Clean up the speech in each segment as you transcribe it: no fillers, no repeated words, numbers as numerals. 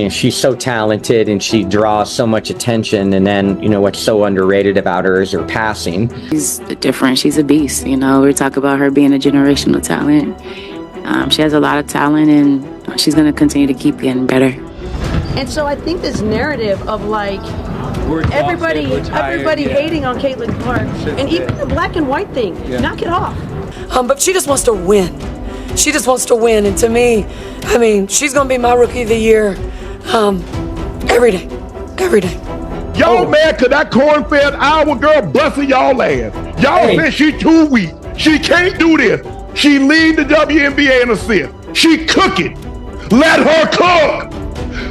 She's so talented and she draws so much attention. And then, what's so underrated about her is her passing. She's different. She's a beast. We talk about her being a generational talent. She has a lot of talent, and she's going to continue to keep getting better. And so I think this narrative of everybody hating on Caitlin Clark, and even the black and white thing, knock it off. But she just wants to win. She just wants to win, and to me, she's gonna be my rookie of the year, every day. Y'all mad cause that corn-fed Iowa girl busting y'all ass. Y'all said she too weak. She can't do this. She lead the WNBA in assists. She cooking. Let her cook.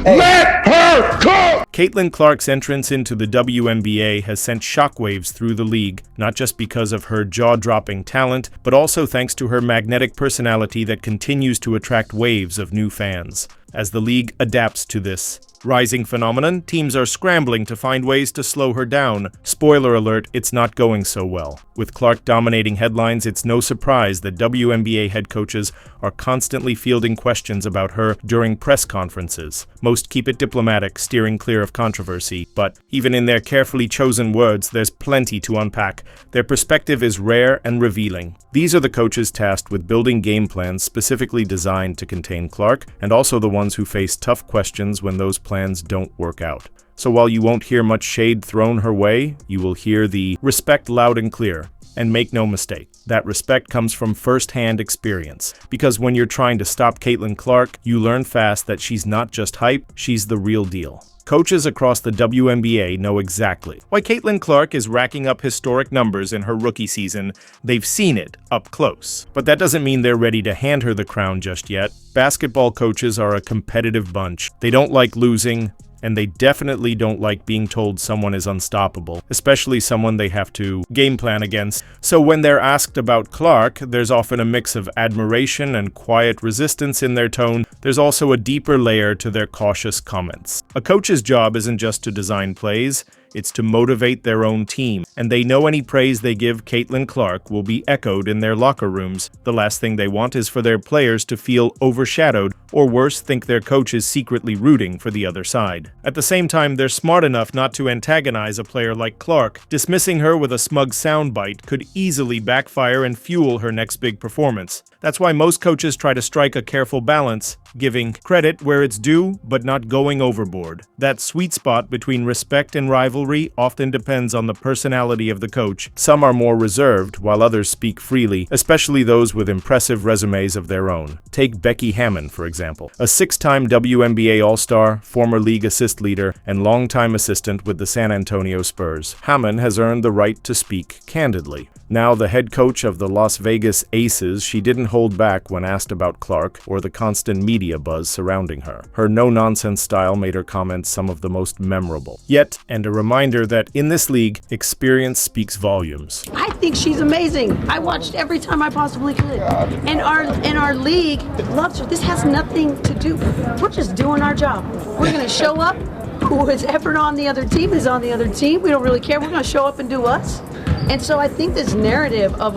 Let her cook! Caitlin Clark's entrance into the WNBA has sent shockwaves through the league, not just because of her jaw-dropping talent, but also thanks to her magnetic personality that continues to attract waves of new fans. As the league adapts to this rising phenomenon, teams are scrambling to find ways to slow her down. Spoiler alert, it's not going so well. With Clark dominating headlines, it's no surprise that WNBA head coaches are constantly fielding questions about her during press conferences. Most keep it diplomatic, steering clear of controversy, but even in their carefully chosen words, there's plenty to unpack. Their perspective is rare and revealing. These are the coaches tasked with building game plans specifically designed to contain Clark, and also the ones who face tough questions when those plans don't work out. So while you won't hear much shade thrown her way, you will hear the respect loud and clear. And make no mistake, that respect comes from first-hand experience. Because when you're trying to stop Caitlin Clark, you learn fast that she's not just hype, she's the real deal. Coaches across the WNBA know exactly why Caitlin Clark is racking up historic numbers in her rookie season. They've seen it up close. But that doesn't mean they're ready to hand her the crown just yet. Basketball coaches are a competitive bunch. They don't like losing, and they definitely don't like being told someone is unstoppable, especially someone they have to game plan against. So when they're asked about Clark, there's often a mix of admiration and quiet resistance in their tone. There's also a deeper layer to their cautious comments. A coach's job isn't just to design plays, it's to motivate their own team, and they know any praise they give Caitlin Clark will be echoed in their locker rooms. The last thing they want is for their players to feel overshadowed, or worse, think their coach is secretly rooting for the other side. At the same time, they're smart enough not to antagonize a player like Clark. Dismissing her with a smug soundbite could easily backfire and fuel her next big performance. That's why most coaches try to strike a careful balance, giving credit where it's due, but not going overboard. That sweet spot between respect and rivalry often depends on the personality of the coach. Some are more reserved, while others speak freely, especially those with impressive resumes of their own. Take Becky Hammon, for example, a 6-time WNBA All-Star, former league assist leader, and longtime assistant with the San Antonio Spurs. Hammon has earned the right to speak candidly. Now the head coach of the Las Vegas Aces, she didn't hold back when asked about Clark or the constant media buzz surrounding her. Her no-nonsense style made her comments some of the most memorable. Yet, and a reminder that in this league, experience speaks volumes. I think she's amazing. I watched every time I possibly could. And our league loves her. This has nothing to do. We're just doing our job. We're going to show up. Who is ever on the other team is on the other team. We don't really care. We're going to show up and do us. And so I think this narrative of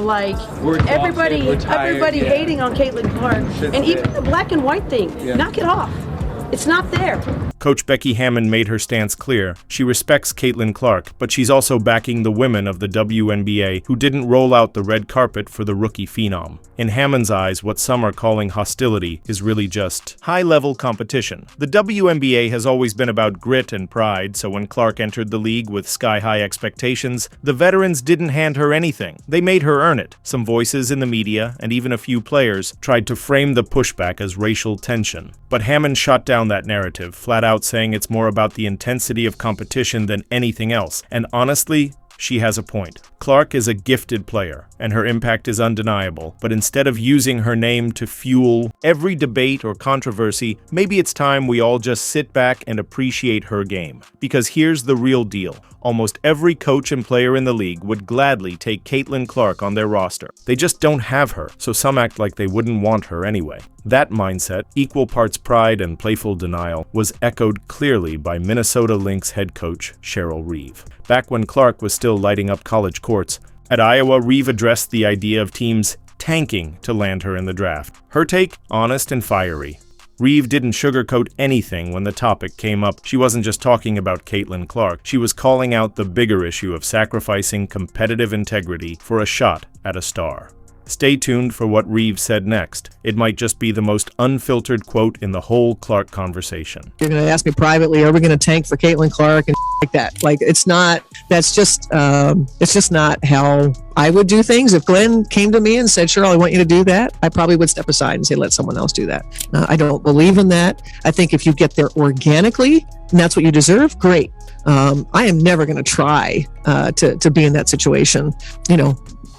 everybody hating on Caitlin Clark, and even the black and white thing, knock it off. It's not there. Coach Becky Hammon made her stance clear. She respects Caitlin Clark, but she's also backing the women of the WNBA who didn't roll out the red carpet for the rookie phenom. In Hammon's eyes, what some are calling hostility is really just high-level competition. The WNBA has always been about grit and pride, so when Clark entered the league with sky-high expectations, the veterans didn't hand her anything. They made her earn it. Some voices in the media, and even a few players, tried to frame the pushback as racial tension. But Hammon shot down that narrative, flat out saying it's more about the intensity of competition than anything else. And honestly, she has a point. Clark is a gifted player, and her impact is undeniable, but instead of using her name to fuel every debate or controversy, maybe it's time we all just sit back and appreciate her game. Because here's the real deal. Almost every coach and player in the league would gladly take Caitlin Clark on their roster. They just don't have her, so some act like they wouldn't want her anyway. That mindset, equal parts pride and playful denial, was echoed clearly by Minnesota Lynx head coach Cheryl Reeve. Back when Clark was still lighting up college courts, at Iowa, Reeve addressed the idea of teams tanking to land her in the draft. Her take? Honest and fiery. Reeve didn't sugarcoat anything when the topic came up. She wasn't just talking about Caitlin Clark. She was calling out the bigger issue of sacrificing competitive integrity for a shot at a star. Stay tuned for what Reeve said next. It might just be the most unfiltered quote in the whole Clark conversation. You're going to ask me privately, are we going to tank for Caitlin Clark and like that? Like, it's just not how I would do things. If Glenn came to me and said, Cheryl, I want you to do that, I probably would step aside and say, let someone else do that. I don't believe in that. I think if you get there organically and that's what you deserve, great. I am never going to try to be in that situation.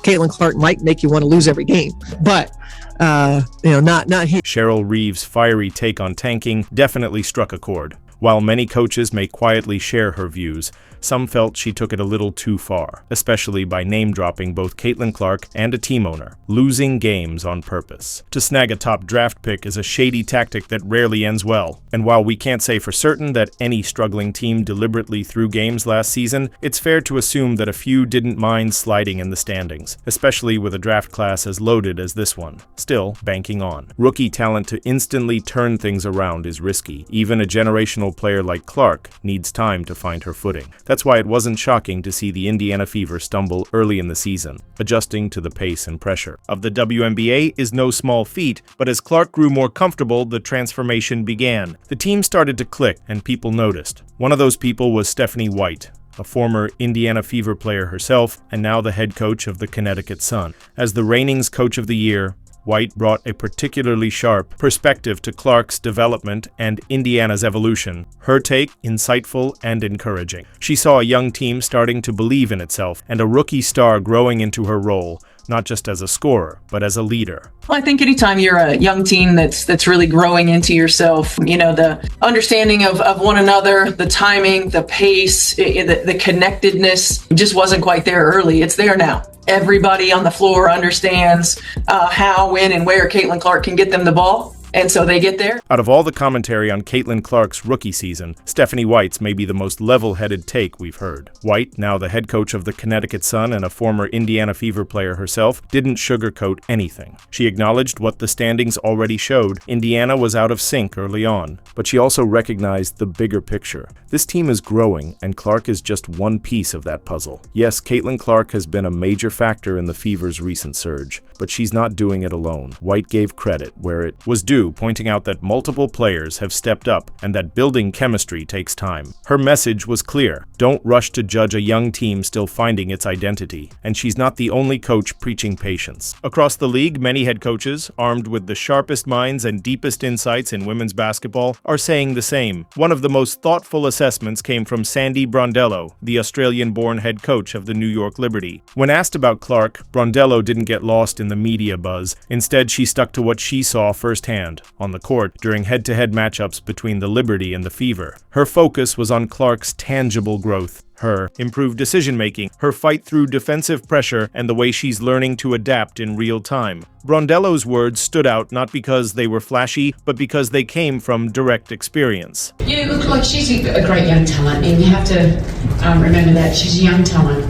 Caitlin Clark might make you want to lose every game, but not here. Cheryl Reeve's fiery take on tanking definitely struck a chord. While many coaches may quietly share her views, some felt she took it a little too far, especially by name-dropping both Caitlin Clark and a team owner, losing games on purpose. To snag a top draft pick is a shady tactic that rarely ends well, and while we can't say for certain that any struggling team deliberately threw games last season, it's fair to assume that a few didn't mind sliding in the standings, especially with a draft class as loaded as this one. Still, banking on. Rookie talent to instantly turn things around is risky. Even a generational player like Clark needs time to find her footing. That's why it wasn't shocking to see the Indiana Fever stumble early in the season, adjusting to the pace and pressure of the WNBA is no small feat, but as Clark grew more comfortable, the transformation began. The team started to click, and people noticed. One of those people was Stephanie White, a former Indiana Fever player herself, and now the head coach of the Connecticut Sun. As the reigning's Coach of the Year, White brought a particularly sharp perspective to Clark's development and Indiana's evolution. Her take, insightful and encouraging. She saw a young team starting to believe in itself and a rookie star growing into her role, not just as a scorer, but as a leader. Well, I think anytime you're a young team that's really growing into yourself, the understanding of one another, the timing, the pace, the connectedness just wasn't quite there early. It's there now. Everybody on the floor understands how, when, and where Caitlin Clark can get them the ball. And so they get there. Out of all the commentary on Caitlin Clark's rookie season, Stephanie White's may be the most level-headed take we've heard. White, now the head coach of the Connecticut Sun and a former Indiana Fever player herself, didn't sugarcoat anything. She acknowledged what the standings already showed. Indiana was out of sync early on, but she also recognized the bigger picture. This team is growing, and Clark is just one piece of that puzzle. Yes, Caitlin Clark has been a major factor in the Fever's recent surge, but she's not doing it alone. White gave credit where it was due, pointing out that multiple players have stepped up and that building chemistry takes time. Her message was clear: don't rush to judge a young team still finding its identity. And she's not the only coach preaching patience. Across the league, many head coaches, armed with the sharpest minds and deepest insights in women's basketball, are saying the same. One of the most thoughtful assessments came from Sandy Brondello, the Australian-born head coach of the New York Liberty. When asked about Clark, Brondello didn't get lost in the media buzz. Instead, she stuck to what she saw firsthand on the court during head-to-head matchups between the Liberty and the Fever. Her focus was on Clark's tangible growth, her improved decision-making, her fight through defensive pressure, and the way she's learning to adapt in real time. Brondello's words stood out not because they were flashy, but because they came from direct experience. Yeah, look, like she's a great young talent, and you have to remember that she's a young talent.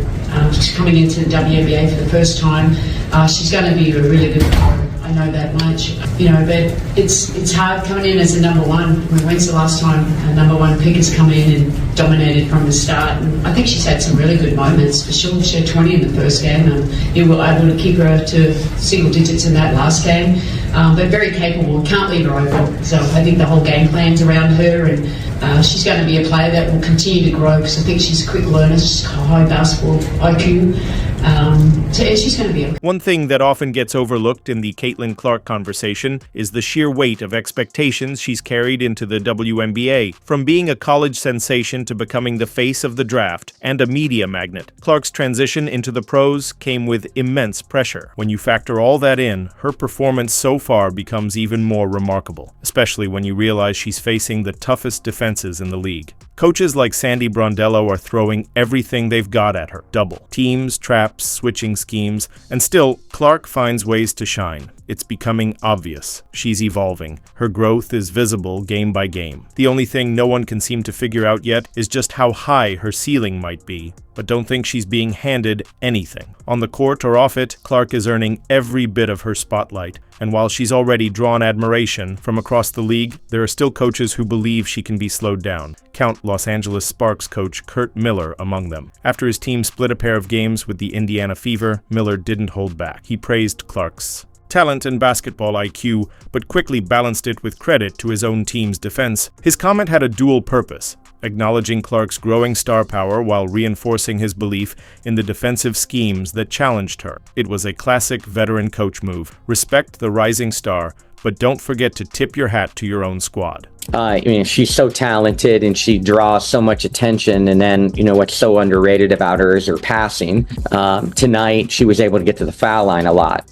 She's coming into the WNBA for the first time. She's going to be a really good player. I know that much, but it's hard coming in as a number one. When's the last time a number one pick has come in and dominated from the start? And I think she's had some really good moments for sure. She had 20 in the first game, and you were able to keep her to single digits in that last game. But very capable, can't leave her open. So I think the whole game plan's around her, and she's going to be a player that will continue to grow because I think she's a quick learner. She's got high basketball IQ. So she's going to be okay. One thing that often gets overlooked in the Caitlin Clark conversation is the sheer weight of expectations she's carried into the WNBA. From being a college sensation to becoming the face of the draft and a media magnet, Clark's transition into the pros came with immense pressure. When you factor all that in, her performance so far becomes even more remarkable, especially when you realize she's facing the toughest defenses in the league. Coaches like Sandy Brondello are throwing everything they've got at her. Double teams, traps, switching schemes, and still, Clark finds ways to shine. It's becoming obvious. She's evolving. Her growth is visible game by game. The only thing no one can seem to figure out yet is just how high her ceiling might be, but don't think she's being handed anything. On the court or off it, Clark is earning every bit of her spotlight, and while she's already drawn admiration from across the league, there are still coaches who believe she can be slowed down. Count Los Angeles Sparks coach Curt Miller among them. After his team split a pair of games with the Indiana Fever, Miller didn't hold back. He praised Clark's talent and basketball IQ, but quickly balanced it with credit to his own team's defense. His comment had a dual purpose, acknowledging Clark's growing star power while reinforcing his belief in the defensive schemes that challenged her. It was a classic veteran coach move. Respect the rising star, but don't forget to tip your hat to your own squad. She's so talented and she draws so much attention. And then, what's so underrated about her is her passing. Tonight, she was able to get to the foul line a lot,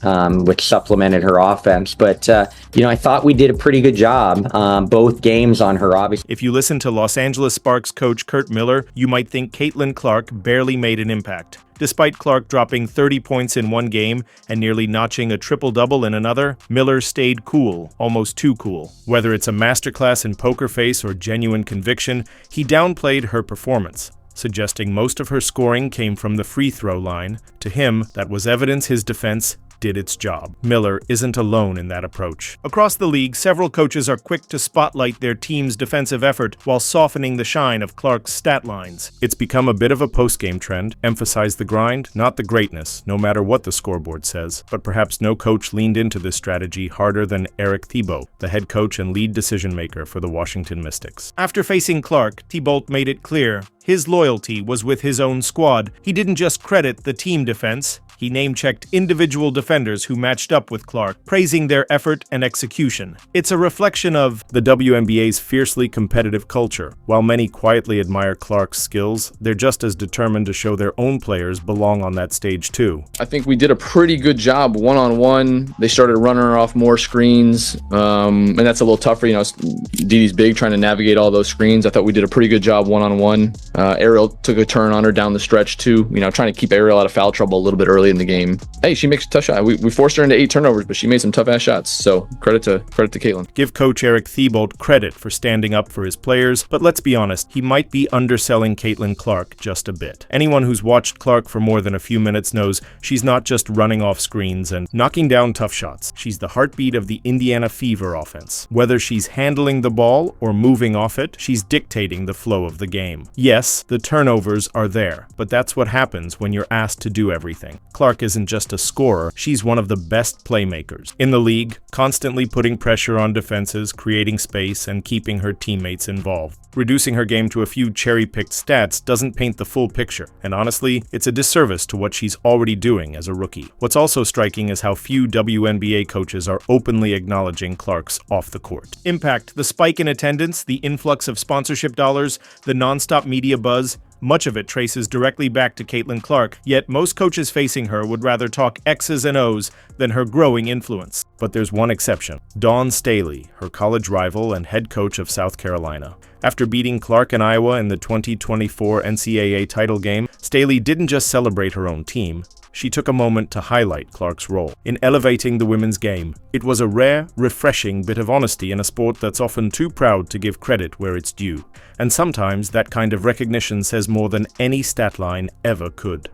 which supplemented her offense. But, I thought we did a pretty good job both games on her, obviously. If you listen to Los Angeles Sparks coach Curt Miller, you might think Caitlin Clark barely made an impact. Despite Clark dropping 30 points in one game and nearly notching a triple-double in another, Miller stayed cool, almost too cool. Whether it's a masterclass in poker face or genuine conviction, he downplayed her performance, suggesting most of her scoring came from the free throw line. To him, that was evidence his defense did its job. Miller isn't alone in that approach. Across the league, several coaches are quick to spotlight their team's defensive effort while softening the shine of Clark's stat lines. It's become a bit of a post-game trend. Emphasize the grind, not the greatness, no matter what the scoreboard says. But perhaps no coach leaned into this strategy harder than Eric Thibault, the head coach and lead decision-maker for the Washington Mystics. After facing Clark, Thibault made it clear his loyalty was with his own squad. He didn't just credit the team defense. He name-checked individual defenders who matched up with Clark, praising their effort and execution. It's a reflection of the WNBA's fiercely competitive culture. While many quietly admire Clark's skills, they're just as determined to show their own players belong on that stage too. I think we did a pretty good job one-on-one. They started running her off more screens, and that's a little tougher. Didi's big, trying to navigate all those screens. I thought we did a pretty good job one-on-one. Ariel took a turn on her down the stretch too, trying to keep Ariel out of foul trouble a little bit early in the game. Hey, she makes a tough shot. We forced her into 8 turnovers, but she made some tough ass shots. So credit to Caitlin. Give coach Eric Thibault credit for standing up for his players, but let's be honest, he might be underselling Caitlin Clark just a bit. Anyone who's watched Clark for more than a few minutes knows she's not just running off screens and knocking down tough shots. She's the heartbeat of the Indiana Fever offense. Whether she's handling the ball or moving off it, she's dictating the flow of the game. Yes, the turnovers are there, but that's what happens when you're asked to do everything. Clark isn't just a scorer, she's one of the best playmakers in the league, constantly putting pressure on defenses, creating space, and keeping her teammates involved. Reducing her game to a few cherry-picked stats doesn't paint the full picture, and honestly, it's a disservice to what she's already doing as a rookie. What's also striking is how few WNBA coaches are openly acknowledging Clark's off-the-court impact. The spike in attendance, the influx of sponsorship dollars, the non-stop media buzz, much of it traces directly back to Caitlin Clark, yet most coaches facing her would rather talk X's and O's than her growing influence. But there's one exception: Dawn Staley, her college rival and head coach of South Carolina. After beating Clark and Iowa in the 2024 NCAA title game, Staley didn't just celebrate her own team. She took a moment to highlight Clark's role in elevating the women's game. It was a rare, refreshing bit of honesty in a sport that's often too proud to give credit where it's due. And sometimes that kind of recognition says more than any stat line ever could.